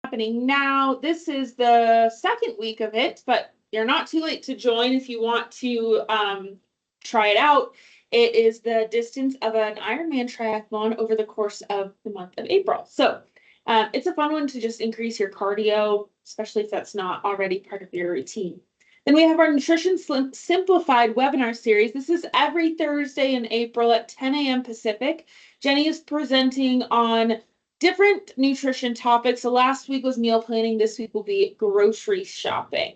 happening now. This is the second week of it, but you're not too late to join if you want to try it out. It is the distance of an Ironman triathlon over the course of the month of April. So it's a fun one to just increase your cardio, especially if that's not already part of your routine. Then we have our Nutrition Simplified webinar series. This is every Thursday in April at 10 a.m. Pacific. Jenny is presenting on different nutrition topics. So last week was meal planning. This week will be grocery shopping.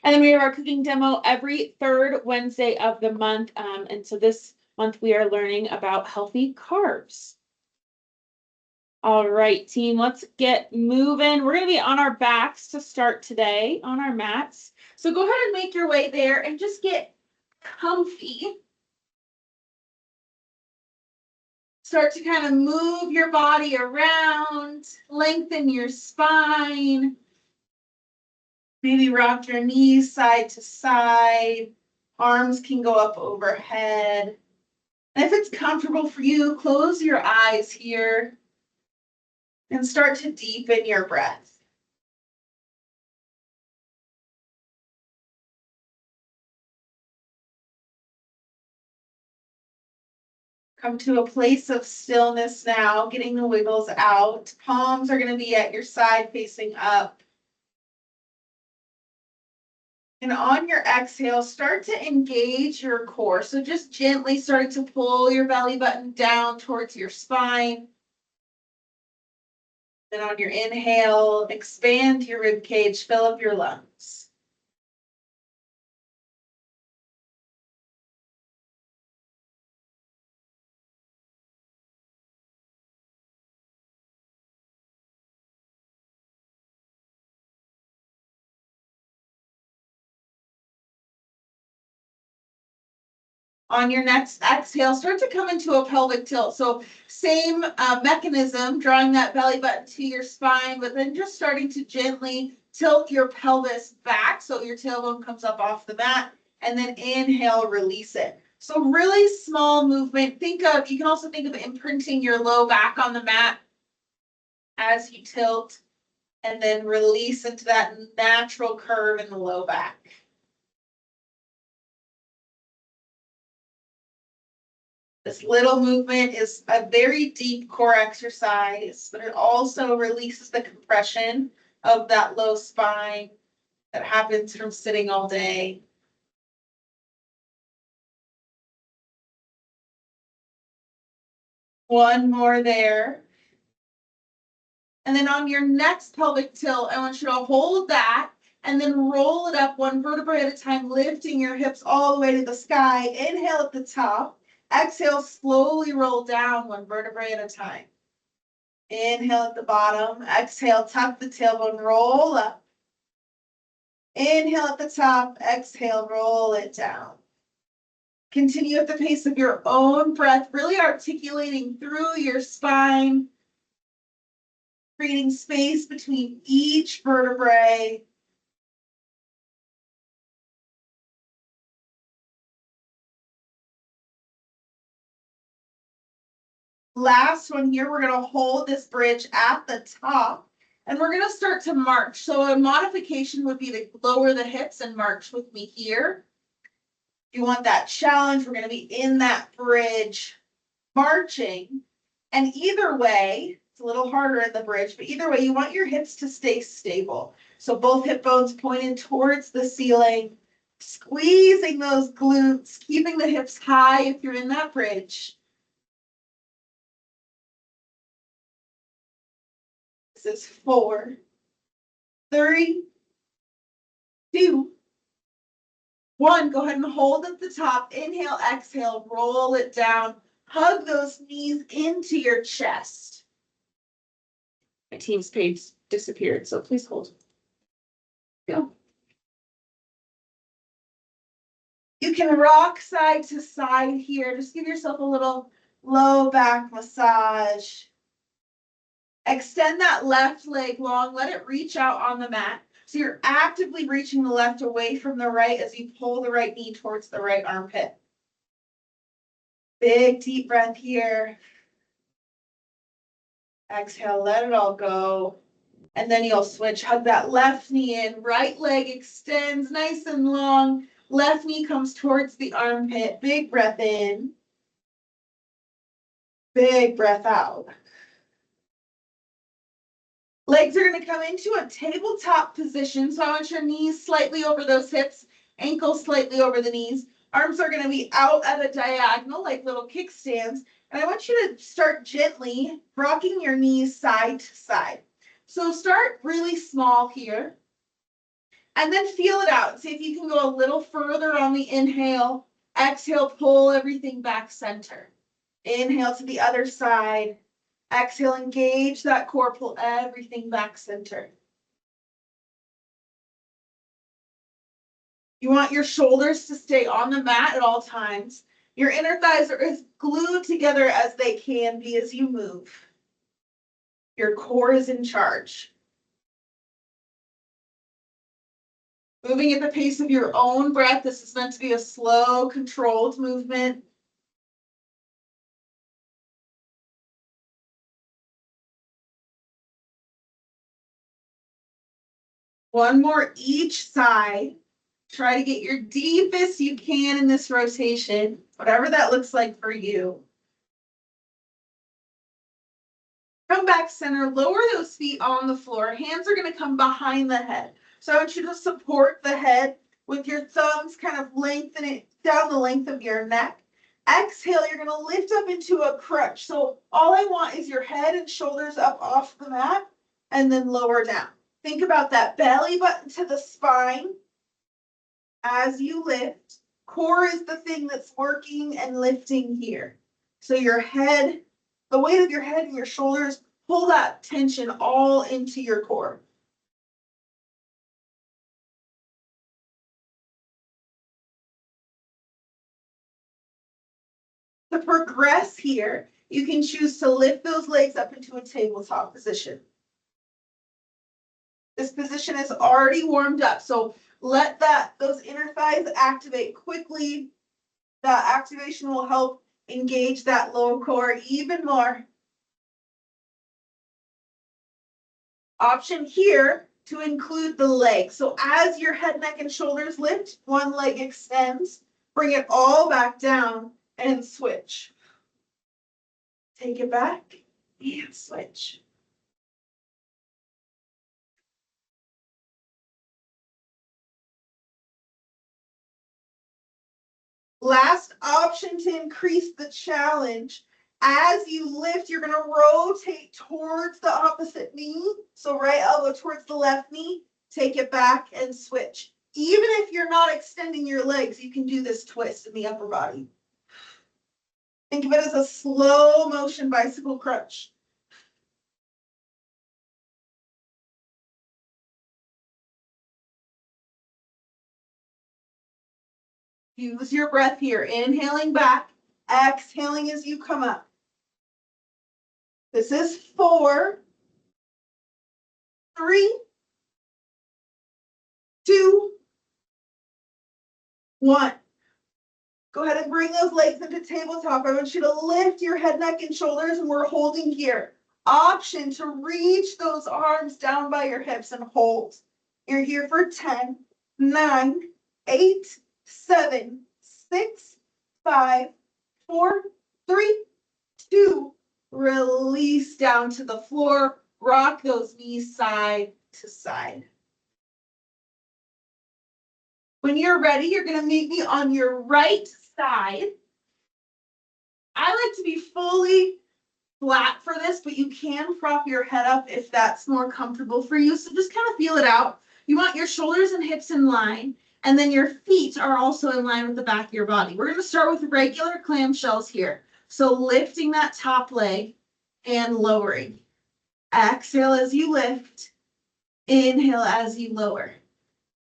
And then we have our cooking demo every third Wednesday of the month. And so this month we are learning about healthy carbs. All right, team, let's get moving. We're going to be on our backs to start today on our mats. So go ahead and make your way there and just get comfy. Start to kind of move your body around, lengthen your spine. Maybe rock your knees side to side. Arms can go up overhead. And if it's comfortable for you, close your eyes here and start to deepen your breath. Come to a place of stillness now, getting the wiggles out. Palms are going to be at your side facing up. And on your exhale, start to engage your core. So just gently starting to pull your belly button down towards your spine. Then on your inhale, expand your rib cage, fill up your lungs. On your next exhale, start to come into a pelvic tilt. So same mechanism, drawing that belly button to your spine, but then just starting to gently tilt your pelvis back so your tailbone comes up off the mat, and then inhale, release it. So really small movement. You can also think of imprinting your low back on the mat as you tilt, and then release into that natural curve in the low back. This little movement is a very deep core exercise, but it also releases the compression of that low spine that happens from sitting all day. One more there. And then on your next pelvic tilt, I want you to hold that and then roll it up one vertebrae at a time, lifting your hips all the way to the sky. Inhale at the top. Exhale, slowly roll down one vertebrae at a time. Inhale at the bottom. Exhale, tuck the tailbone, roll up. Inhale at the top. Exhale, roll it down. Continue at the pace of your own breath, really articulating through your spine, creating space between each vertebrae. Last one here, we're going to hold this bridge at the top, and we're going to start to march. So a modification would be to lower the hips and march with me here. If you want that challenge, we're going to be in that bridge marching. And either way, it's a little harder in the bridge, but either way, you want your hips to stay stable. So both hip bones pointed towards the ceiling, squeezing those glutes, keeping the hips high if you're in that bridge. This is 4, 3, 2, 1. Go ahead and hold at the top. Inhale, exhale, roll it down. Hug those knees into your chest. My team's page disappeared, so please hold. Go. You can rock side to side here. Just give yourself a little low back massage. Extend that left leg long. Let it reach out on the mat. So you're actively reaching the left away from the right as you pull the right knee towards the right armpit. Big deep breath here. Exhale, let it all go. And then you'll switch, hug that left knee in, right leg extends nice and long. Left knee comes towards the armpit. Big breath in. Big breath out. Legs are going to come into a tabletop position. So I want your knees slightly over those hips, ankles slightly over the knees. Arms are going to be out at a diagonal like little kickstands. And I want you to start gently rocking your knees side to side. So start really small here. And then feel it out. See if you can go a little further on the inhale. Exhale, pull everything back center. Inhale to the other side. Exhale, engage that core, pull everything back center. You want your shoulders to stay on the mat at all times. Your inner thighs are as glued together as they can be as you move. Your core is in charge. Moving at the pace of your own breath. This is meant to be a slow, controlled movement. One more each side. Try to get your deepest you can in this rotation, whatever that looks like for you. Come back center, lower those feet on the floor. Hands are going to come behind the head. So I want you to support the head with your thumbs, kind of lengthen it down the length of your neck. Exhale, you're going to lift up into a crunch. So all I want is your head and shoulders up off the mat and then lower down. Think about that belly button to the spine as you lift. Core is the thing that's working and lifting here. So your head, the weight of your head and your shoulders, pull that tension all into your core. To progress here, you can choose to lift those legs up into a tabletop position. This position is already warmed up, so let those inner thighs activate quickly. That activation will help engage that low core even more. Option here to include the legs. So as your head, neck, and shoulders lift, one leg extends, bring it all back down and switch. Take it back and switch. Last option to increase the challenge. As you lift, you're going to rotate towards the opposite knee. So right elbow towards the left knee. Take it back and switch. Even if you're not extending your legs, you can do this twist in the upper body. Think of it as a slow motion bicycle crunch. Use your breath here. Inhaling back, exhaling as you come up. This is 4, 3, 2, 1. Go ahead and bring those legs into tabletop. I want you to lift your head, neck, and shoulders, and we're holding here. Option to reach those arms down by your hips and hold. You're here for 10, 9, 8, 7, 6, 5, 4, 3, 2. Release down to the floor. Rock those knees side to side. When you're ready, you're going to meet me on your right side. I like to be fully flat for this, but you can prop your head up if that's more comfortable for you. So just kind of feel it out. You want your shoulders and hips in line, and then your feet are also in line with the back of your body. We're going to start with regular clamshells here. So lifting that top leg and lowering. Exhale as you lift. Inhale as you lower.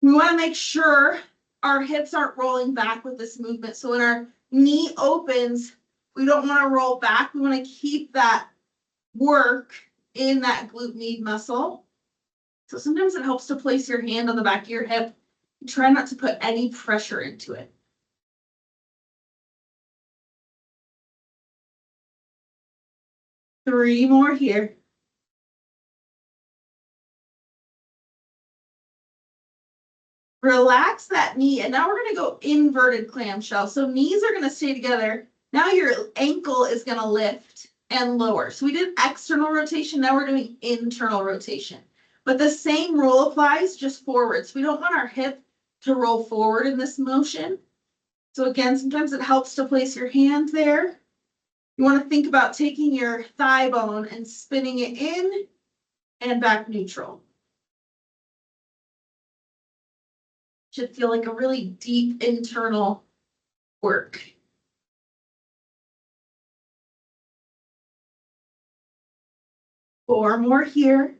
We want to make sure our hips aren't rolling back with this movement. So when our knee opens, we don't want to roll back. We want to keep that work in that glute med muscle. So sometimes it helps to place your hand on the back of your hip. Try not to put any pressure into it. 3 more here. Relax that knee, and now we're gonna go inverted clamshell. So knees are gonna stay together. Now your ankle is gonna lift and lower. So we did external rotation, now we're doing internal rotation. But the same rule applies, just forward. So we don't want our hip to roll forward in this motion. So again, sometimes it helps to place your hand there. You want to think about taking your thigh bone and spinning it in and back neutral. Should feel like a really deep internal work. Four more here.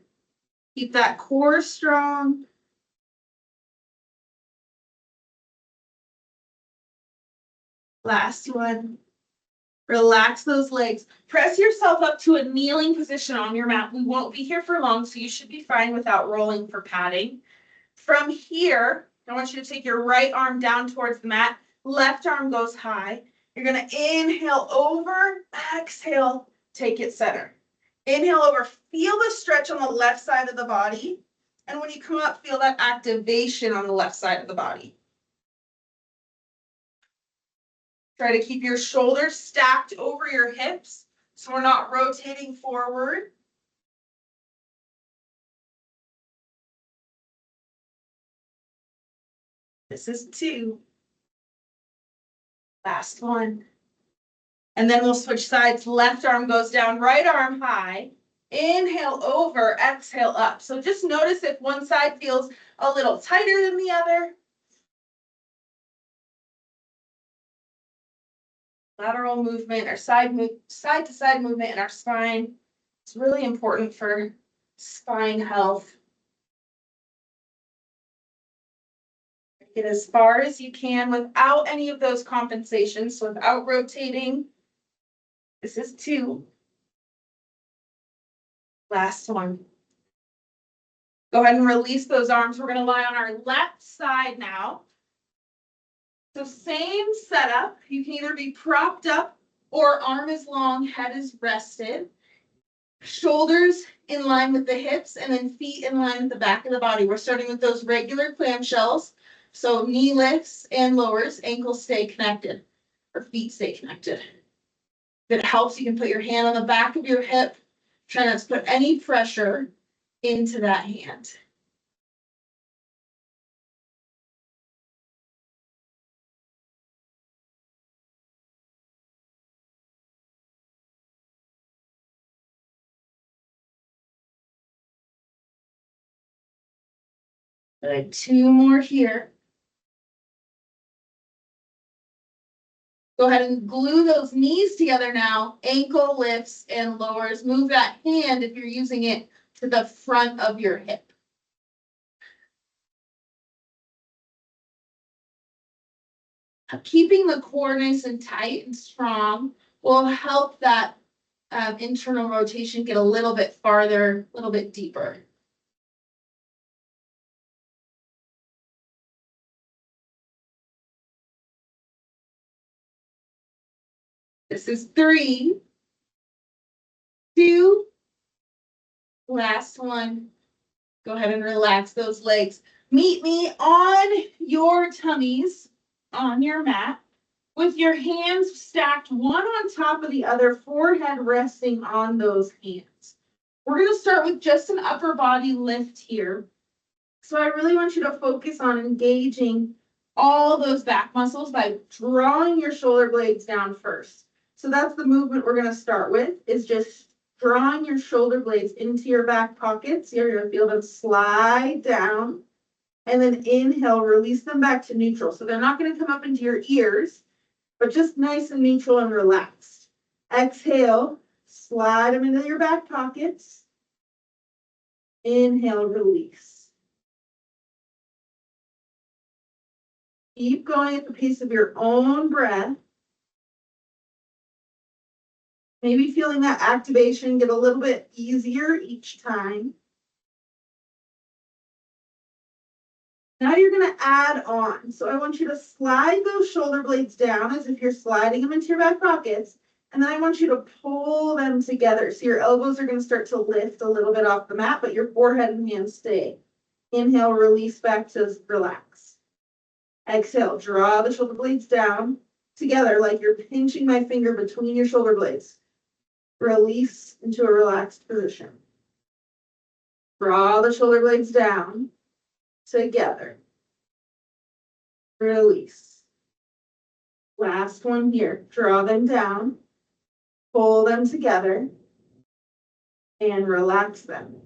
Keep that core strong. Last one. Relax those legs. Press yourself up to a kneeling position on your mat. We won't be here for long, so you should be fine without rolling for padding. From here, I want you to take your right arm down towards the mat. Left arm goes high. You're going to inhale over, exhale, take it center. Inhale over, feel the stretch on the left side of the body. And when you come up, feel that activation on the left side of the body. Try to keep your shoulders stacked over your hips so we're not rotating forward. This is 2. Last one. And then we'll switch sides. Left arm goes down, right arm high. Inhale over, exhale up. So just notice if one side feels a little tighter than the other. Lateral movement or side to side movement in our spine. It's really important for spine health. Get as far as you can without any of those compensations, so without rotating. This is 2. Last one. Go ahead and release those arms. We're going to lie on our left side now. So same setup. You can either be propped up or arm is long, head is rested. Shoulders in line with the hips and then feet in line with the back of the body. We're starting with those regular clamshells. So knee lifts and lowers, ankles stay connected or feet stay connected. If it helps, you can put your hand on the back of your hip. Try not to put any pressure into that hand. Good. 2 more here. Go ahead and glue those knees together now. Ankle lifts and lowers. Move that hand, if you're using it, to the front of your hip. Keeping the core nice and tight and strong will help that internal rotation get a little bit farther, a little bit deeper. This is 3, 2, last one. Go ahead and relax those legs. Meet me on your tummies on your mat with your hands stacked one on top of the other, forehead resting on those hands. We're going to start with just an upper body lift here. So I really want you to focus on engaging all those back muscles by drawing your shoulder blades down first. So that's the movement we're going to start with, is just drawing your shoulder blades into your back pockets. You're going to feel them slide down and then inhale, release them back to neutral. So they're not going to come up into your ears, but just nice and neutral and relaxed. Exhale, slide them into your back pockets. Inhale, release. Keep going at the pace of your own breath. Maybe feeling that activation get a little bit easier each time. Now you're going to add on. So I want you to slide those shoulder blades down as if you're sliding them into your back pockets. And then I want you to pull them together. So your elbows are going to start to lift a little bit off the mat, but your forehead and hands stay. Inhale, release back to relax. Exhale, draw the shoulder blades down together like you're pinching my finger between your shoulder blades. Release into a relaxed position. Draw the shoulder blades down together. Release. Last one here. Draw them down. Pull them together. And relax them.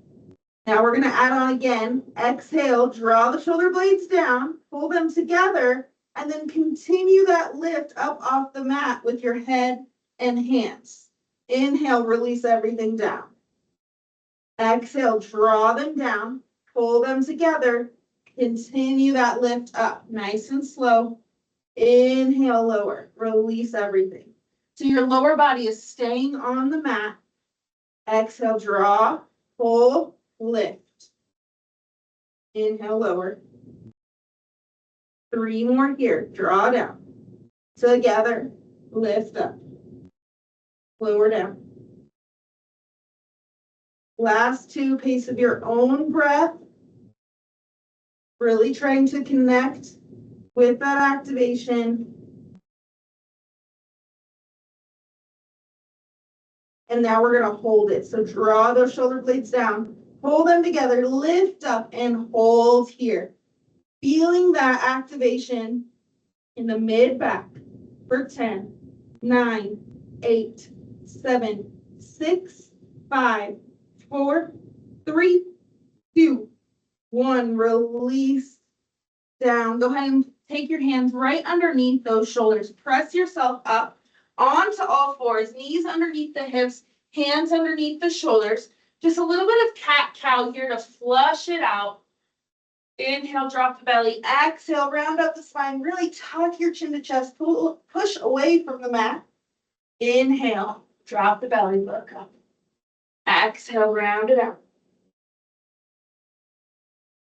Now we're going to add on again. Exhale, draw the shoulder blades down. Pull them together. And then continue that lift up off the mat with your head and hands. Inhale, release everything down. Exhale, draw them down, pull them together, continue that lift up, nice and slow. Inhale, lower, release everything. So your lower body is staying on the mat. Exhale, draw, pull, lift. Inhale, lower. 3 more here, draw down. Together, lift up. Lower down. Last 2, pace of your own breath. Really trying to connect with that activation. And now we're going to hold it. So draw those shoulder blades down, pull them together, lift up and hold here. Feeling that activation in the mid back for 10, 9, 8, 7, 6, 5, 4, 3, 2, 1. Release down. Go ahead and take your hands right underneath those shoulders. Press yourself up onto all fours, knees underneath the hips, hands underneath the shoulders. Just a little bit of cat-cow here to flush it out. Inhale, drop the belly. Exhale, round up the spine. Really tuck your chin to chest. Push away from the mat. Inhale, drop the belly, look up. Exhale, round it out.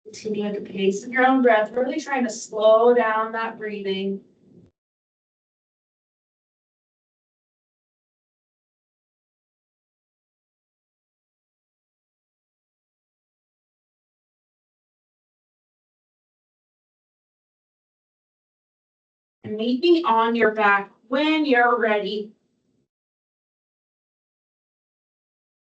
Continue at the pace of your own breath, really trying to slow down that breathing. And meet me on your back when you're ready.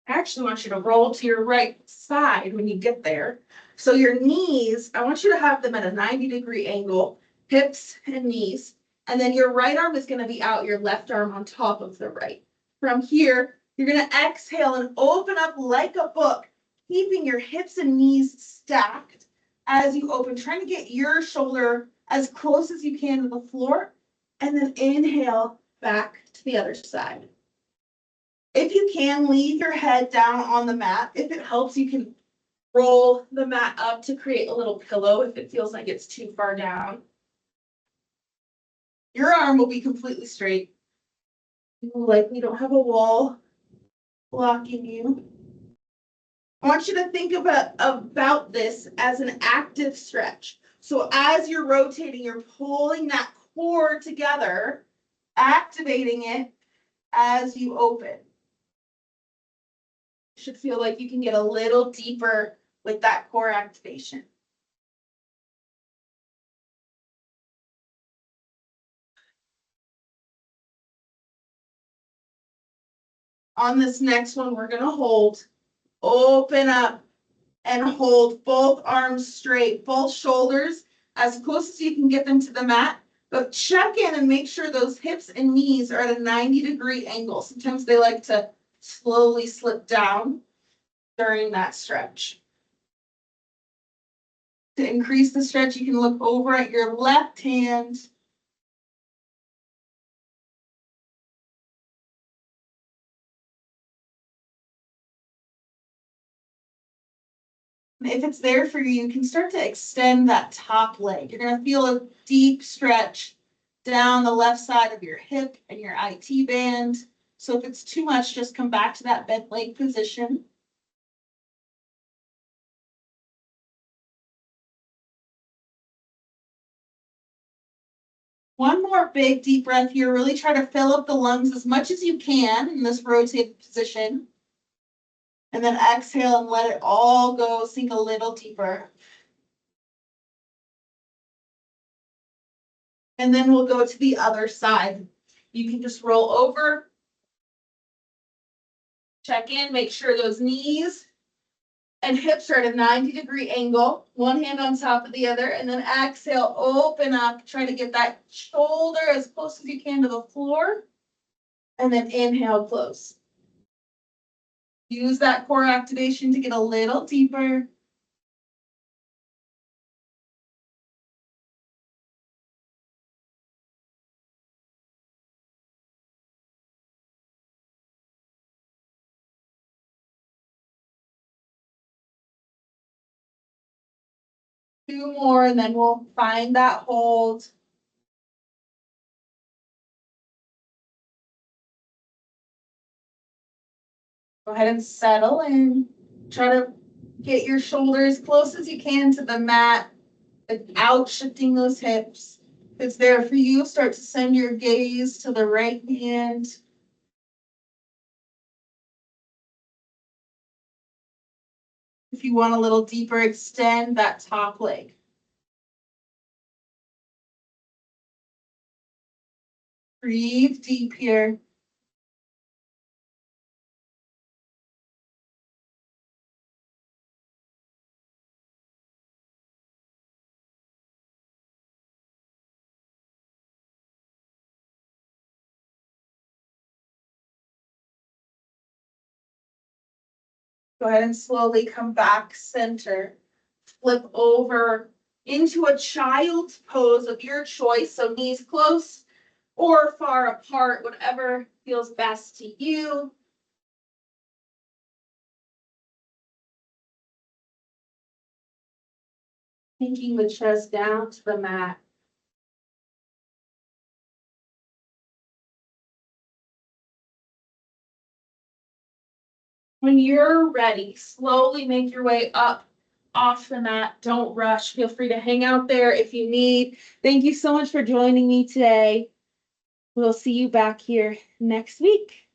I actually want you to roll to your right side when you get there. So your knees, I want you to have them at a 90-degree angle, hips and knees. And then your right arm is going to be out, your left arm on top of the right. From here, you're going to exhale and open up like a book, keeping your hips and knees stacked as you open, trying to get your shoulder as close as you can to the floor. And then inhale back to the other side. If you can, leave your head down on the mat. If it helps, you can roll the mat up to create a little pillow if it feels like it's too far down. Your arm will be completely straight. You likely don't have a wall blocking you. I want you to think about this as an active stretch. So as you're rotating, you're pulling that core together, activating it as you open. Should feel like you can get a little deeper with that core activation. On this next one, we're going to hold, open up, and hold both arms straight, both shoulders as close as you can get them to the mat. But check in and make sure those hips and knees are at a 90-degree angle. Sometimes they like to slowly slip down during that stretch. To increase the stretch, you can look over at your left hand. If it's there for you, you can start to extend that top leg. You're going to feel a deep stretch down the left side of your hip and your IT band. So if it's too much, just come back to that bent leg position. One more big deep breath here. Really try to fill up the lungs as much as you can in this rotated position. And then exhale and let it all go, sink a little deeper. And then we'll go to the other side. You can just roll over. Check in, make sure those knees and hips are at a 90-degree angle. One hand on top of the other, and then exhale, open up. Try to get that shoulder as close as you can to the floor. And then inhale, close. Use that core activation to get a little deeper. Two more, and then we'll find that hold. Go ahead and settle in. Try to get your shoulders as close as you can to the mat without shifting those hips. If it's there for you, start to send your gaze to the right hand. If you want a little deeper, extend that top leg. Breathe deep here. Go ahead and slowly come back center. Flip over into a child's pose of your choice. So knees close or far apart, whatever feels best to you. Sinking the chest down to the mat. When you're ready, slowly make your way up off the mat. Don't rush. Feel free to hang out there if you need. Thank you so much for joining me today. We'll see you back here next week.